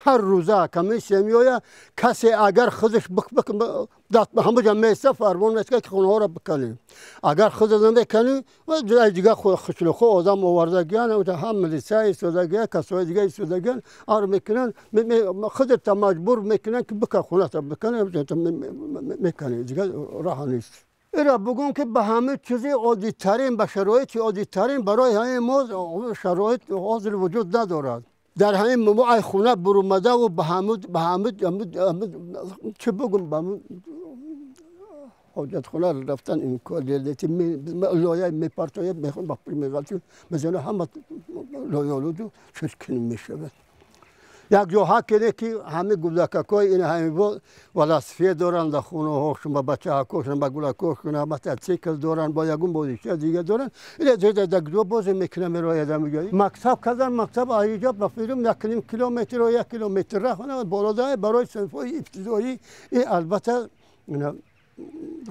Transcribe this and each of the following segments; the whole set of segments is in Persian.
هر روزه کمی سمیویا کسی اگر خودش بک دست به همه جمعه فرمان است که خونه ها را بکنیم. اگر خود نمیکنی و جای دیگه خشل خو آدم آوردگیان و هم ملیسای ایستادگی کسای دیگه ایستادگیان آر میکنن خودت مجبور میکنن که بک خونه تا بکنه میکنی دیگه راه نیست. ایرا بگم که به همه چیزی عادی ترین به شرایط عادی ترین برای همه ما شرایط حاضر وجود ندارد. در همین موقع خونه برومده و به همه چه بگم به همه حاجت خونه رفتن این کار لیتی لایه میپرتاید میخوان با میغلطی بزنه همه لایالودو چشکن میشود. یک جا حقیقه که همه گلککای این همه ولاسفیه دارن در خونه ها شما بچه هاکوشن با گلکوشن هم موتورسیکل دارن با یگون بودیشه دیگه دارن این در دو باز میکنه میرای آدم میگه مکتب کردن مکتب اینجا بفیرم 1.5 کیلومتر و 1 کیلومتر راه کنه بالادای برای صنف‌های ابتدایی این البته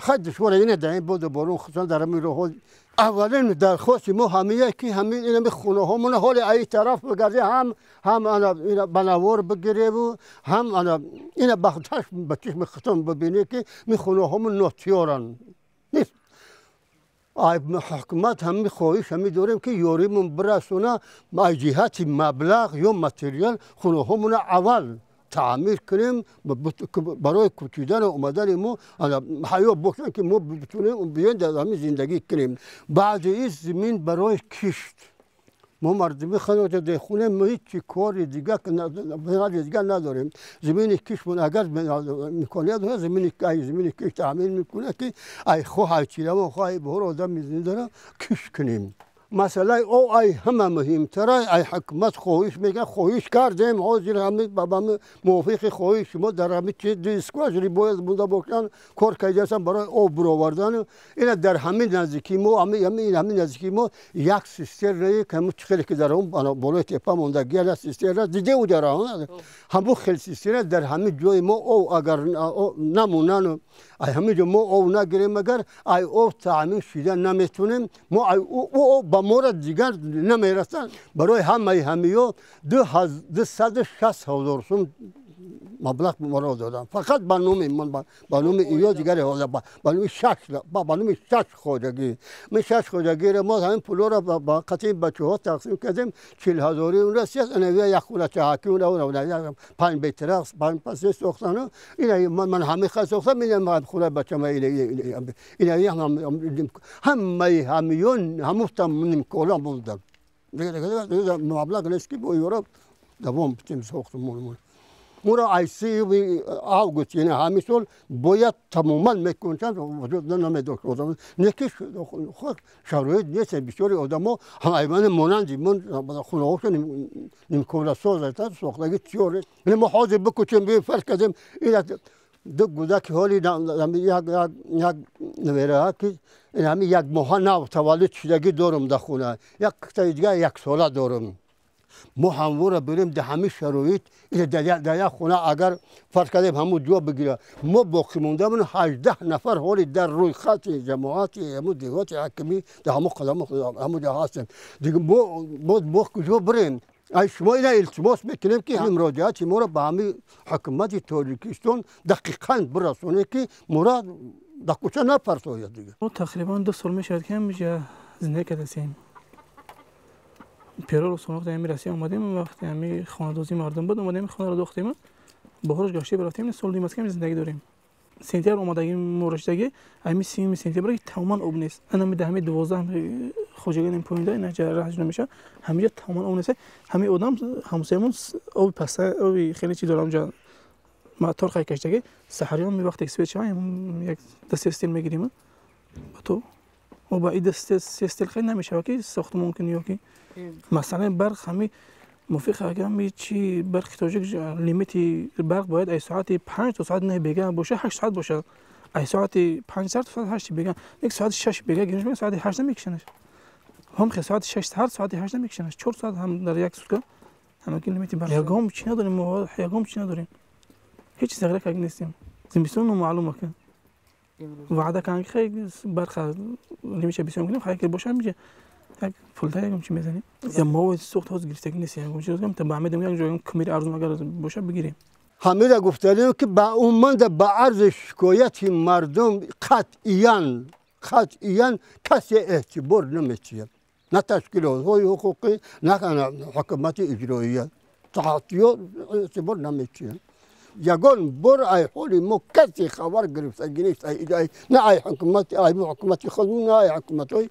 خیلی دشواره اینه در این بود بارون خصوصا در همین راه اولین درخواست ما همه که همین این خونه هامون حال ای طرف بگردی هم انا این بنوار بگیره و هم انا این بختش بچش میختم ببینی که می خونه هامون نوتیارن نیست. حکومت هم خواهش هم داریم که یاریمون برسونه ما جهت مبلغ یا متریال خونه هامون اول تعمیر کنیم برای کوچیدن و اومدن ما حیا بکنیم که ما بتونیم بیان در همین زندگی کنیم. بعد این زمین برای کشت ما مردمی خانواده در خونه ما هیچ کار دیگه نداریم. زمین کشمون اگر میکنه زمین کش تعمیر میکنه که ای خواه چیله و خواه بهر آدم میزنده کش کنیم. مسئله او ای همه مهمتره. ای حکومت خواهش میگه خواهش کردیم حاضر همه موافق خواهش ما در همه چیز دیسکوشنی باید بوده باشن کار کردن برای او برآوردن. این در همین نزدیکی ما همین نزدیکی ما یک سیستر که همون خیلی که در اون بالای تپه موندگی است سیستر دیده و در اون همون خیلی سیستر در همین جای ما او اگر نمونن ای همین جو ما او نگیریم مگر ای او تعمیر شده نمیتونیم ما او با مورد دیگر نمیرسن. برای همیو 260,000 سوم مبلغ ما دادن فقط برنامه من برنامه اینا دیگر حالا برنامه شش خودگی من شش خودگی را ما همین پول را با قطعی بچه ها تقسیم کردیم 40,000 اون رسید انا یک خونه چاکی اون 5 بیت رقص 5 پس ساختن این من همه خاص ساختم من خونه بچه ما این همیون همون تمام کلا بودن دیگه مبلغ نیست که با یورو دوام بتیم ساختمون مورا ایسی و آگوست یعنی همین سال باید تماما میکنن وجود نمیداشت آدم نکش خود شرایط نیست بسیاری آدما هم ایوان مانندی من خونه هاشون نمیکنه سازه ساختگی چیاره این ما حاضر بکوچیم به فرض کردیم این دو گودک حالی یک نویره که این همین یک ماه نو تولد شدگی دارم در خونه یک دیگه یک ساله دارم ما همواره بریم در همه شرایط در یک خونه اگر فرض کردیم همون جا بگیره ما باقی مونده من 18 نفر حالی در روی خط جماعت همون دیگات حکمی در همون قدم همون جا هستیم دیگه ما کجا بریم. ای شما اینا التماس میکنیم که هم مراجعات ما را به همه حکومت تاجیکستان دقیقاً برسونه که مراد در کوچه نپرساید دیگه. ما تقریبا 2 سال میشه که اینجا زندگی کردیم. پیرو رو سراغ دمی رسید اومدیم وقتی همین خانه‌دوزی مردم بود اومدیم خانه رو دوختیم بهارش گشته برفتیم سال دیم است که زندگی داریم. سنتیار اومدگی مورشتگی همین 30 سنتیبر که تماما آب نیست. انا می دهمی 12 خوجگان این پوینده اینا جراحش نمیشه. همینجا تماما آب نیست. همین آدم همسایمون آب پس آب خیلی چی دارم جا ما ترخای کشتگی سحریان می وقت اکسپیت شای یک دست استیل میگیریم با تو و با این دست استیل خیلی نمیشه که ساختمان ممکن یا که مثلا برق همین موافق اگر می چی برق تاجیک لیمیتی برق باید ای ساعت 5 تا ساعت نه بگه باشه 8 ساعت باشه ای ساعت 5 ساعت 8 بگه یک ساعت 6 بگه گیرش ساعت 8 نمیکشنش هم خیلی ساعت 6 هر ساعت 8 نمیکشنش 4 ساعت هم در یک سوکا هم که لیمیتی برق یگام چی نداریم ما یگام چی نداریم هیچ زغره که نیستیم زمستون معلومه که وعده کن خیلی برق نمیشه بسیار کنیم خیلی باشه میشه یک پولتا یکم چی میزنیم یا ما سوخت هاز گرفتگی نیست یعنی چیزی که تا بعد یک جایی کمیر ارزون اگر باشه بگیریم همه را گفتیم که با اومد با عرض شکایت مردم قطعیاً کسی اعتبار نمیشه نه تشکیلات حقوقی نه حکومت اجرایی تحقیقات اعتبار نمیشه یگان بر ای حالی ما کسی خبر گرفتگی نیست نه ای حکومت خودمون نه ای حکومت های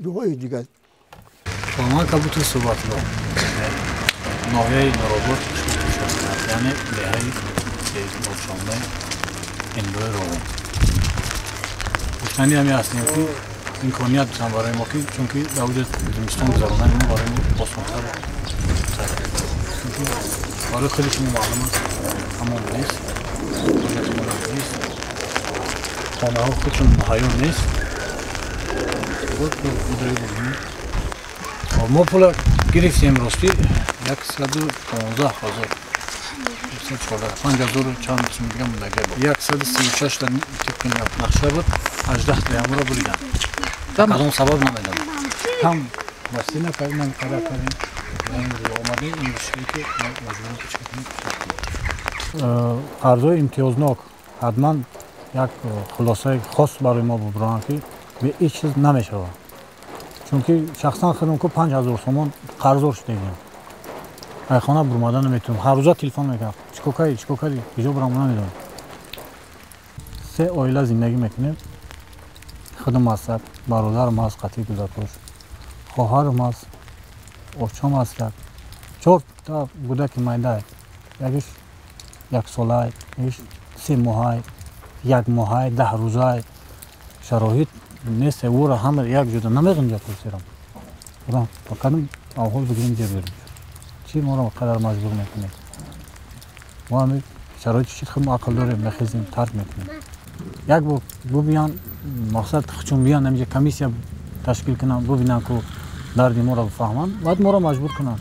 دوهای دیگر با من کبوت صحبت رو ناحیه نورآباد یعنی دهه نوشانده اندوه رو گفتنی همی هستیم که امکانیت بسن برای ما که چون که داود زمستان گذرانه ما برای ما آسان‌تر برای خودشون معلومات همون نیست خانه ها خودشون مهیون نیست ما پول گرفتیم راستی 115,000 50,000 چند قسم دیگه مونده 136 تا تیپ نقشه بود 18 تا همون رو بریدن کدام سبب نمیدن هم واسه نکردن کار کردیم اومده این مشکلی که مجبوریم کنیم ارزهای امتیازناک حتما یک خلاصه خاص برای ما ببرن که به هیچ چیز نمیشود چون که شخصا خودم که 5,000 تومان قرض شده ای خانه برمادن نمیتونم هر روزا تلفن میکنم چیکار کجا برام نمیدونم 3 عائله زندگی میکنیم خودم هست برادرم هست قطعی گذرتوش خواهرم هست اوچام هست 4 تا کودک میده یکیش 1 ساله یکیش 3 ماهه 1 ماهه 10 روزه شرایط نیست او را همه یک جدا نمیگم جا پرسیرم خدا فقط آهول بگیریم جا بریم چی ما را قدر مجبور میکنیم ما همه شرایط چیز خود ما عقل داریم بخیزیم ترک میکنیم یک ببینن مقصد چون بیان نمیشه کمیسیا تشکیل کنن ببینن که درد ما را بفهمن بعد ما را مجبور کنن